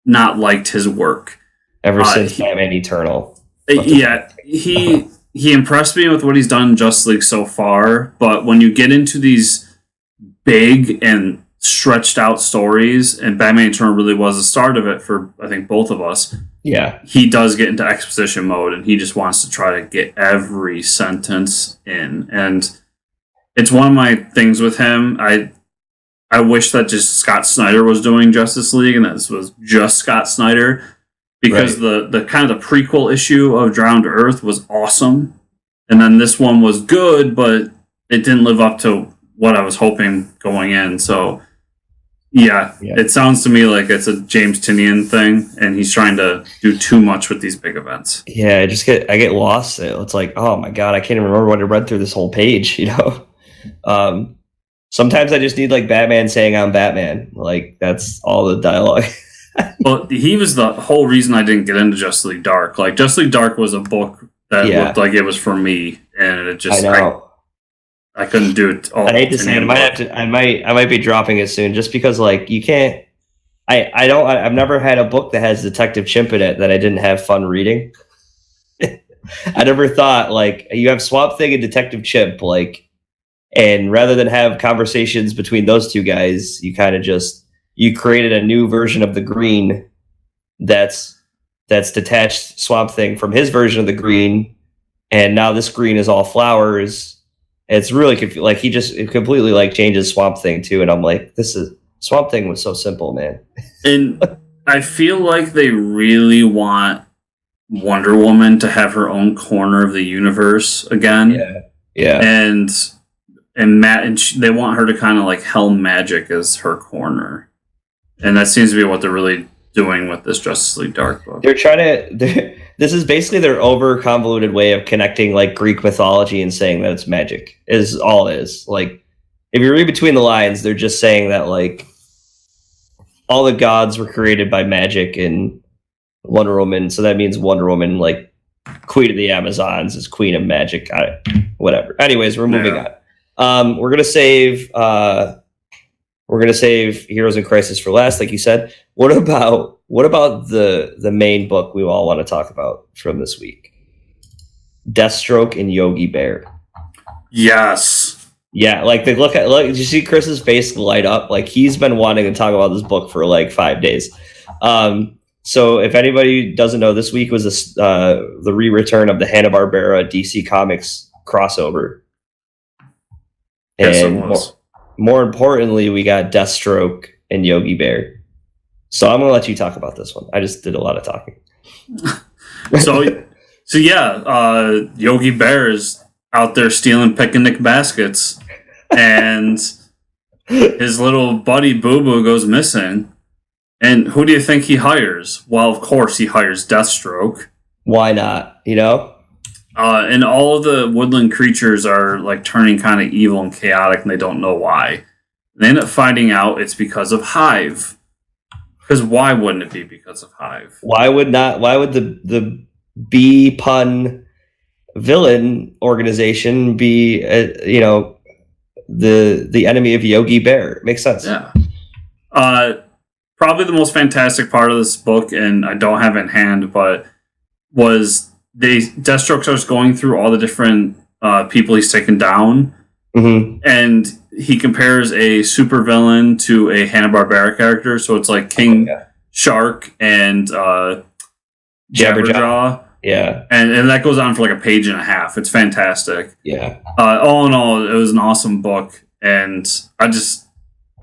not liked his work. Ever since Batman Eternal. Yeah, he impressed me with what he's done in Justice League so far, but when you get into these big and stretched out stories, and Batman Eternal really was the start of it for, I think, both of us. Yeah. He does get into exposition mode, and he just wants to try to get every sentence in. And it's one of my things with him. I wish that just Scott Snyder was doing Justice League, and this was just Scott Snyder, because the kind of the prequel issue of Drowned Earth was awesome, and then this one was good, but it didn't live up to what I was hoping going in. So yeah, it sounds to me like it's a James Tynion thing, and he's trying to do too much with these big events. Yeah, I get lost. It's like, oh my god, I can't even remember what I read through this whole page. Sometimes I just need like Batman saying I'm Batman. Like that's all the dialogue. Well, he was the whole reason I didn't get into Justice League Dark. Like Justice League Dark was a book that looked like it was for me, and it just I couldn't do it all. I hate to say it. I might be dropping it soon, just because like you can't. I've never had a book that has Detective Chimp in it that I didn't have fun reading. I never thought like you have Swamp Thing and Detective Chimp, like, and rather than have conversations between those two guys, you kind of you created a new version of the Green that's detached Swamp Thing from his version of the Green, and now this green is all flowers. It's really like he just completely like changes Swamp Thing too, and I'm like, this is Swamp Thing was so simple, man. And I feel like they really want Wonder Woman to have her own corner of the universe again. Yeah. And they want her to kind of like helm magic as her corner, and that seems to be what they're really doing with this Justice League Dark book. They're trying to. This is basically their over convoluted way of connecting like Greek mythology and saying that it's magic. Is all it is. Like, if you read between the lines, they're just saying that like all the gods were created by magic and Wonder Woman. So that means Wonder Woman, like Queen of the Amazons, is Queen of Magic. Whatever. Anyways, we're moving on. We're gonna save Heroes in Crisis for last, like you said. What about the main book we all want to talk about from this week? Deathstroke and Yogi Bear. Yes. Yeah, like they look at did you see Chris's face light up? Like he's been wanting to talk about this book for like 5 days. So if anybody doesn't know, this week was the re-return of the Hanna-Barbera DC Comics crossover. Yes, And it was. more importantly, we got Deathstroke and Yogi Bear. So I'm going to let you talk about this one. I just did a lot of talking. So yeah, Yogi Bear is out there stealing picnic baskets, and his little buddy Boo Boo goes missing. And who do you think he hires? Well, of course he hires Deathstroke. Why not? You know? And all of the woodland creatures are like turning kind of evil and chaotic, and they don't know why. They end up finding out it's because of Hive. Because why wouldn't it be because of Hive? Why would the bee pun villain organization be the enemy of Yogi Bear? It makes sense. Yeah. Probably the most fantastic part of this book, and I don't have it in hand, but was Deathstroke starts going through all the different people he's taken down, and he compares a supervillain to a Hanna-Barbera character. So it's like King Shark and Jabberjaw. Yeah. And that goes on for like a page and a half. It's fantastic. Yeah. All in all, it was an awesome book, and I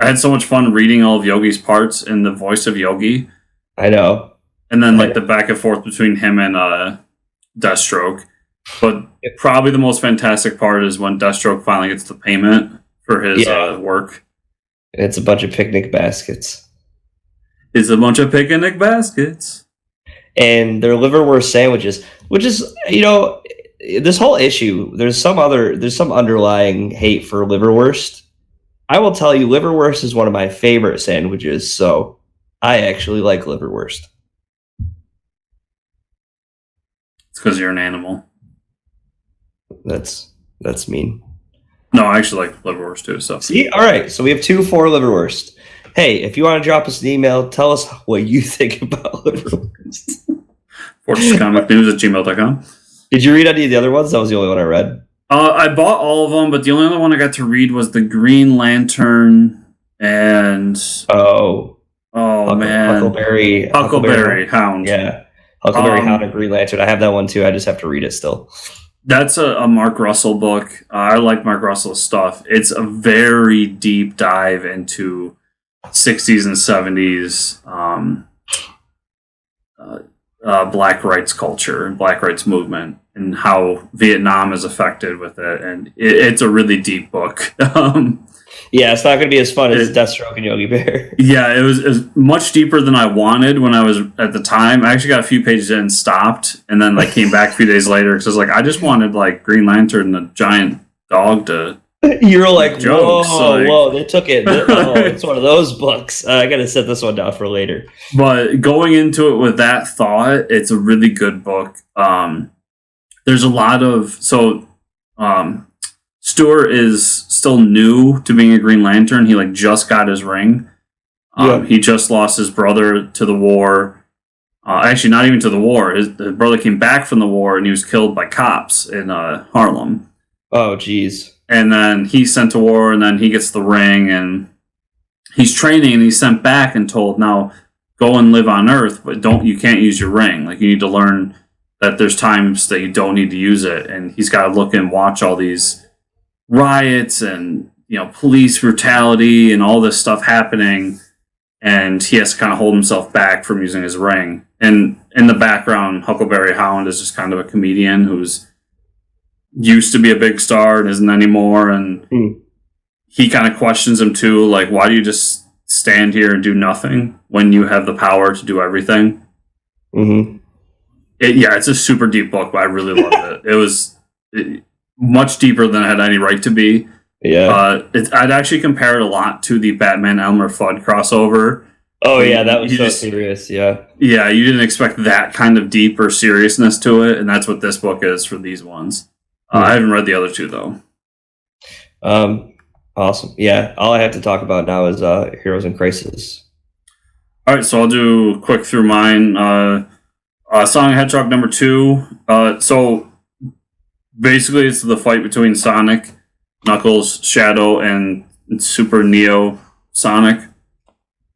had so much fun reading all of Yogi's parts in the voice of Yogi. I know. And then like the back and forth between him and Deathstroke. But probably the most fantastic part is when Deathstroke finally gets the payment for his work. It's a bunch of picnic baskets. It's a bunch of picnic baskets. And they're liverwurst sandwiches, which is, this whole issue, there's some underlying hate for liverwurst. I will tell you, liverwurst is one of my favorite sandwiches, so I actually like liverwurst. It's because you're an animal. That's mean. No, I actually like liverwurst too. So see, all right. So we have 2 for liverwurst. Hey, if you want to drop us an email, tell us what you think about liverwurst. FortressComicNews@gmail.com. Did you read any of the other ones? That was the only one I read. I bought all of them, but the only other one I got to read was the Green Lantern and man, Huckleberry Hound. Yeah, Huckleberry Hound and Green Lantern. I have that one too. I just have to read it still. That's a Mark Russell book. I like Mark Russell's stuff. It's a very deep dive into 60s and 70s black rights culture and black rights movement and how Vietnam is affected with it. And it's a really deep book. Yeah, it's not going to be as fun as Deathstroke and Yogi Bear. Yeah, it was much deeper than I wanted when I was at the time. I actually got a few pages in and stopped, and then came back a few days later because I was I just wanted Green Lantern and the giant dog to. You're like, jokes, whoa, they took it. It's one of those books. I got to set this one down for later. But going into it with that thought, it's a really good book. There's a lot of Stewart is still new to being a Green Lantern. He just got his ring. He just lost his brother to the war. Actually, not even to the war. His brother came back from the war and he was killed by cops in Harlem. Oh, geez. And then he's sent to war, and then he gets the ring, and he's training, and he's sent back and told, now go and live on Earth, but you can't use your ring. You need to learn that there's times that you don't need to use it, and he's got to look and watch all these riots and police brutality and all this stuff happening, and he has to kind of hold himself back from using his ring. And in the background, Huckleberry Hound is just kind of a comedian who's used to be a big star and isn't anymore, and he kind of questions him too, like, why do you just stand here and do nothing when you have the power to do everything? It's a super deep book, but I really loved it. It was much deeper than it had any right to be. I'd actually compare it a lot to the Batman Elmer Fudd crossover. Oh yeah, that was so serious. Yeah, you didn't expect that kind of deep or seriousness to it, and that's what this book is for these ones. I haven't read the other two though. Awesome. Yeah, all I have to talk about now is Heroes in Crisis. All right, so I'll do quick through mine. Sonic Hedgehog number 2. So basically, it's the fight between Sonic, Knuckles, Shadow, and Super Neo Sonic.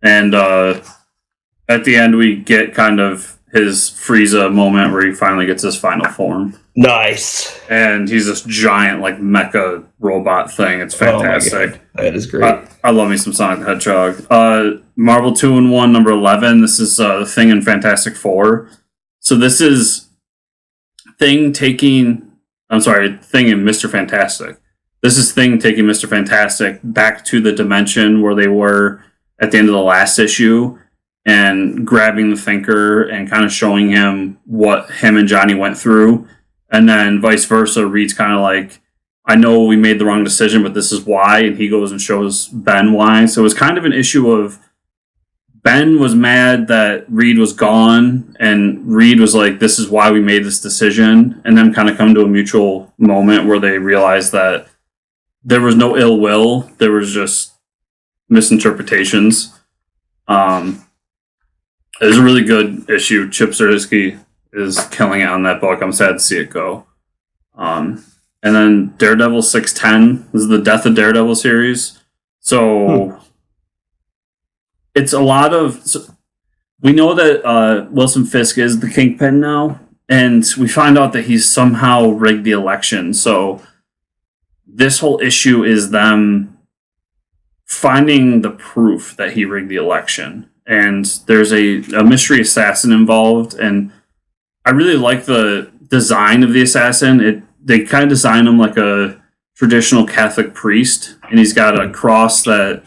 And at the end, we get kind of his Frieza moment where he finally gets his final form. Nice. And he's this giant, like, mecha robot thing. It's fantastic. Oh, that is great. I love me some Sonic the Hedgehog. Marvel 2-in-1, number 11. This is the Thing in Fantastic Four. So this is Thing in Mr. Fantastic. This is Thing taking Mr. Fantastic back to the dimension where they were at the end of the last issue and grabbing the Thinker and kind of showing him what him and Johnny went through. And then vice versa, Reed's kind of like, I know we made the wrong decision, but this is why. And he goes and shows Ben why. So it was kind of an issue of Ben was mad that Reed was gone, and Reed was like, this is why we made this decision. And then kind of come to a mutual moment where they realized that there was no ill will. There was just misinterpretations. It was a really good issue. Chip Zdarsky is killing it on that book. I'm sad to see it go. And then Daredevil 610. This is the Death of Daredevil series. So it's a lot of... So we know that Wilson Fisk is the Kingpin now, and we find out that he's somehow rigged the election. So this whole issue is them finding the proof that he rigged the election. And there's a mystery assassin involved, and I really like the design of the assassin. They kind of design him like a traditional Catholic priest, and he's got a cross that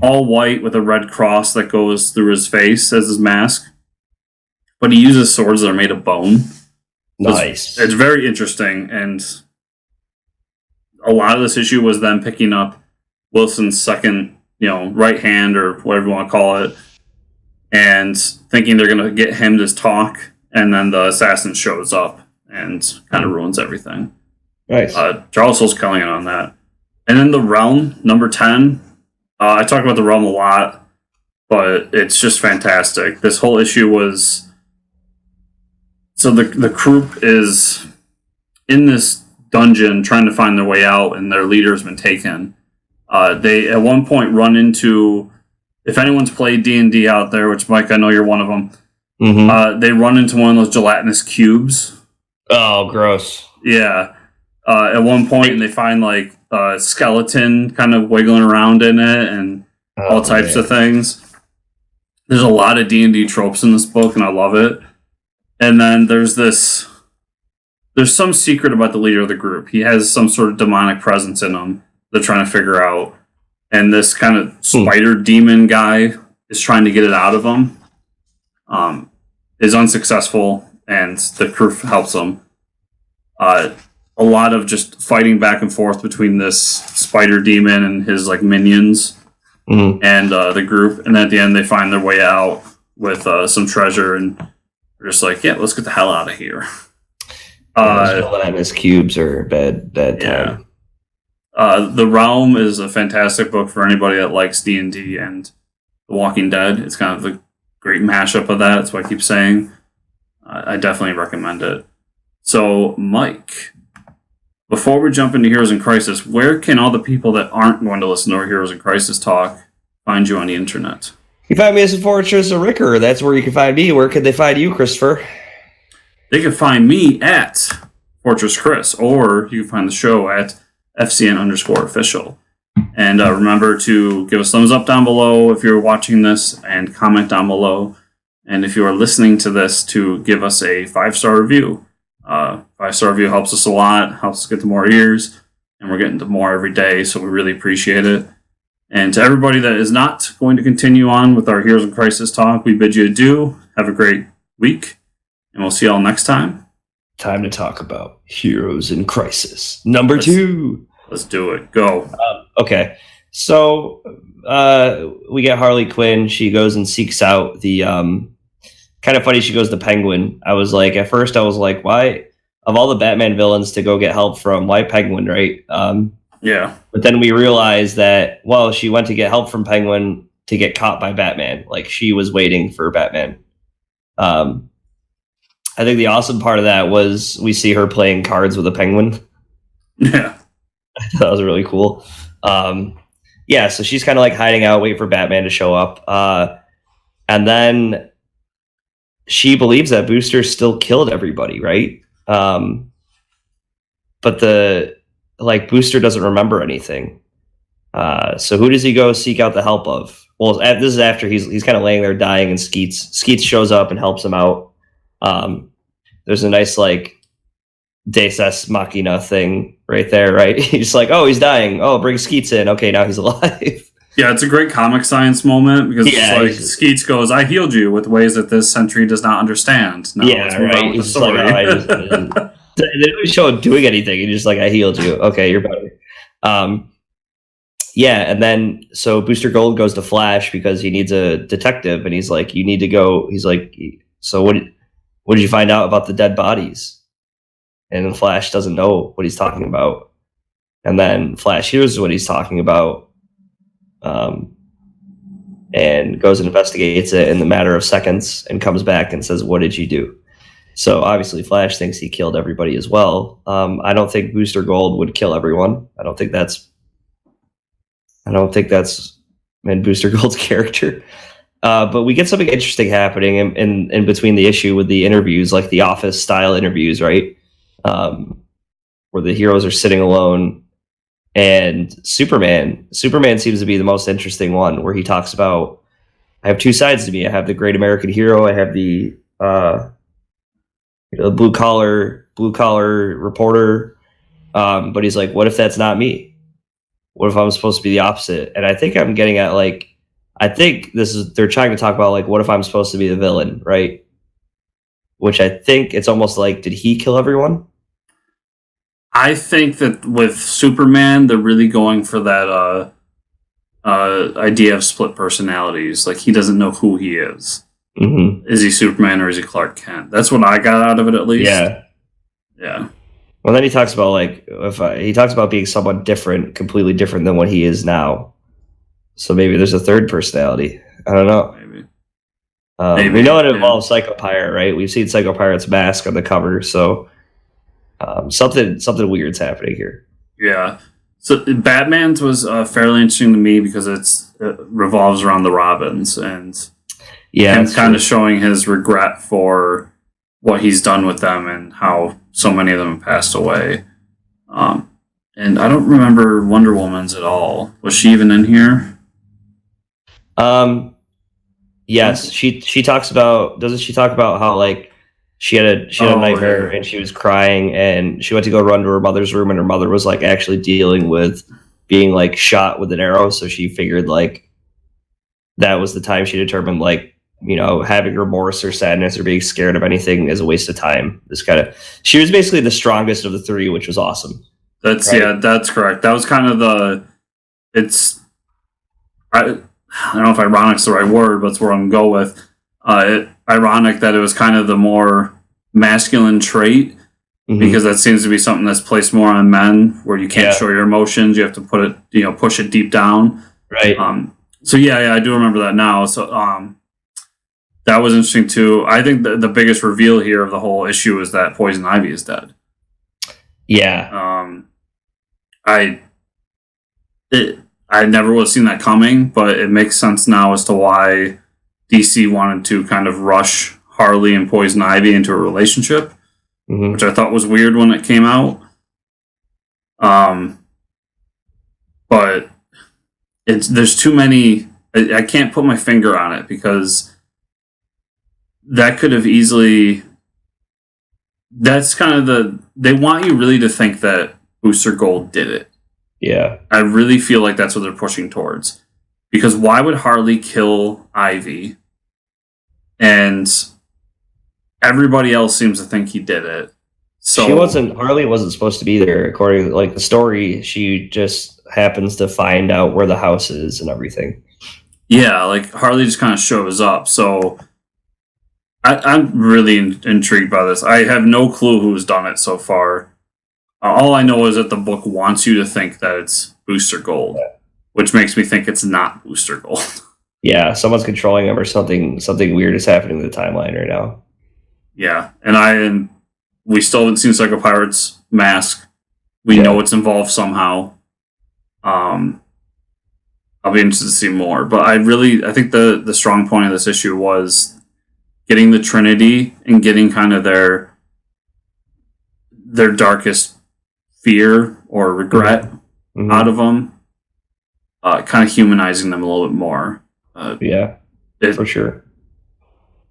all white with a red cross that goes through his face as his mask. But he uses swords that are made of bone. Nice. It's very interesting, and a lot of this issue was them picking up Wilson's second, right hand or whatever you want to call it, and thinking they're going to get him to talk, and then the assassin shows up and kind of ruins everything. Nice. Charles Soule's killing it on that. And then The Realm, number 10. I talk about The Realm a lot, but it's just fantastic. This whole issue was... So the group is in this dungeon trying to find their way out, and their leader's been taken. They, at one point, run into... If anyone's played D&D out there, which, Mike, I know you're one of them, they run into one of those gelatinous cubes. Oh, gross. Yeah. At one point, they find, like, a skeleton kind of wiggling around in it and all types of things. There's a lot of D&D tropes in this book, and I love it. And then there's some secret about the leader of the group. He has some sort of demonic presence in him they're trying to figure out. And this kind of spider demon guy is trying to get it out of him. Is unsuccessful, and the crew helps him. A lot of just fighting back and forth between this spider demon and his like minions and the group. And at the end, they find their way out with some treasure, and they're just like, yeah, let's get the hell out of here. Gelatinous cubes are bad time. The Realm is a fantastic book for anybody that likes D&D and The Walking Dead. It's kind of a great mashup of that. That's what I keep saying. I definitely recommend it. So, Mike, before we jump into Heroes in Crisis, where can all the people that aren't going to listen to our Heroes in Crisis talk find you on the internet? You can find me as a Fortress of Ricker. That's where you can find me. Where could they find you, Christopher? They can find me at Fortress Chris, or you can find the show at FCN_official. And remember to give us thumbs up down below if you're watching this, and comment down below. And if you are listening to this, to give us a 5-star review. 5-star review helps us a lot, helps us get to more ears, and we're getting to more every day, so we really appreciate it. And to everybody that is not going to continue on with our Heroes in Crisis talk, we bid you adieu. Have a great week, and we'll see y'all next time. Time to talk about Heroes in Crisis number 2. Let's do it. Go. Okay. So we get Harley Quinn. She goes and seeks out the kind of funny. She goes to Penguin. At first I was like, why, of all the Batman villains to go get help from, why Penguin, right? Yeah. But then we realized that, well, she went to get help from Penguin to get caught by Batman. Like, she was waiting for Batman. I think the awesome part of that was we see her playing cards with a penguin. Yeah. That was really cool. So she's kind of like hiding out, waiting for Batman to show up. And then she believes that Booster still killed everybody, right? But Booster doesn't remember anything. So who does he go seek out the help of? Well, this is after he's kind of laying there dying, and Skeets shows up and helps him out. There's a nice Deus Ex Machina thing right there, right? He's like, oh, he's dying. Oh, bring Skeets in. Okay, now he's alive. Yeah, it's a great comic science moment, because Skeets goes, I healed you with ways that this century does not understand. Now let's move on with the story. They didn't show him doing anything. He's just like, I healed you. Okay, you're better. And then so Booster Gold goes to Flash because he needs a detective, and he's like, you need to go. He's like, so what did you find out about the dead bodies? And Flash doesn't know what he's talking about. And then Flash hears what he's talking about, and goes and investigates it in the matter of seconds, and comes back and says, what did you do? So obviously Flash thinks he killed everybody as well. I don't think Booster Gold would kill everyone. I don't think that's Booster Gold's character. But we get something interesting happening in between the issue with the interviews, like the Office style interviews, right? Where the heroes are sitting alone, and Superman seems to be the most interesting one, where he talks about, I have two sides to me. I have the great American hero. I have the blue collar reporter. But he's like, what if that's not me? What if I'm supposed to be the opposite? And I think I'm getting at, they're trying to talk about, what if I'm supposed to be the villain, right? Which I think it's almost like, did he kill everyone? I think that with Superman, they're really going for that idea of split personalities. Like, he doesn't know who he is. Mm-hmm. Is he Superman or is he Clark Kent? That's what I got out of it, at least. Yeah. Well, then he talks about he talks about being someone different, completely different than what he is now. So maybe there's a third personality. I don't know. Maybe. We know it involves Psycho Pirate, right? We've seen Psycho Pirate's mask on the cover, so something weird's happening here. Yeah. So Batman's was fairly interesting to me because it revolves around the Robins, and him kind of showing his regret for what he's done with them and how so many of them have passed away. And I don't remember Wonder Woman's at all. Was she even in here? Yes, she talks about. Doesn't she talk about how she had a nightmare and she was crying, and she went to go run to her mother's room, and her mother was actually dealing with being shot with an arrow, so she figured that was the time she determined having remorse or sadness or being scared of anything is a waste of time. She was basically the strongest of the three, which was awesome. That's right? Yeah, that's correct. That was kind of I don't know if ironic's the right word, but it's where I'm going with. Ironic that it was kind of the more masculine trait, because that seems to be something that's placed more on men, where you can't show your emotions. You have to put it, push it deep down. Right. So yeah, I do remember that now. So that was interesting too. I think the biggest reveal here of the whole issue is that Poison Ivy is dead. Yeah. I never would have seen that coming, but it makes sense now as to why DC wanted to kind of rush Harley and Poison Ivy into a relationship. which I thought was weird when it came out. But there's too many. I can't put my finger on it because that could have easily. That's kind of they want you really to think that Booster Gold did it. Yeah. I really feel like that's what they're pushing towards. Because why would Harley kill Ivy? And everybody else seems to think he did it. So Harley wasn't supposed to be there according to the story. She just happens to find out where the house is and everything. Yeah, Harley just kind of shows up. So I'm really intrigued by this. I have no clue who's done it so far. All I know is that the book wants you to think that it's Booster Gold, which makes me think it's not Booster Gold. Yeah, someone's controlling him or something weird is happening to the timeline right now. Yeah, and we still haven't seen Psycho Pirate's mask. We know it's involved somehow. I'll be interested to see more. But I think the strong point of this issue was getting the Trinity and getting kind of their darkest fear or regret out of them, kind of humanizing them a little bit more. For sure.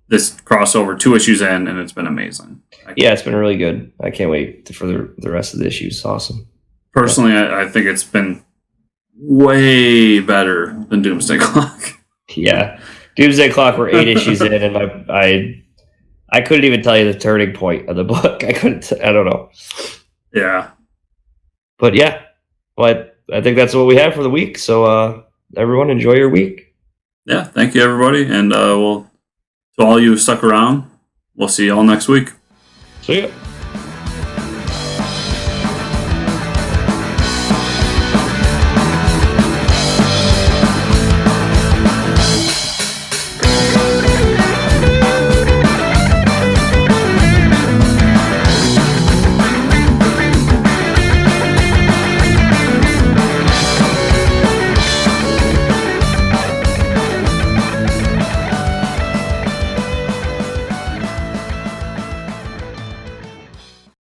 This crossover 2 issues in, and it's been amazing. It's been really good. I can't wait for the rest of the issues. It's awesome. Personally, I think it's been way better than Doomsday Clock. Yeah. Doomsday Clock, we're 8 issues in, and I couldn't even tell you the turning point of the book. I don't know. Yeah. But yeah, I think that's what we have for the week. So everyone, enjoy your week. Yeah, thank you, everybody. And to all you who stuck around, we'll see you all next week. See ya.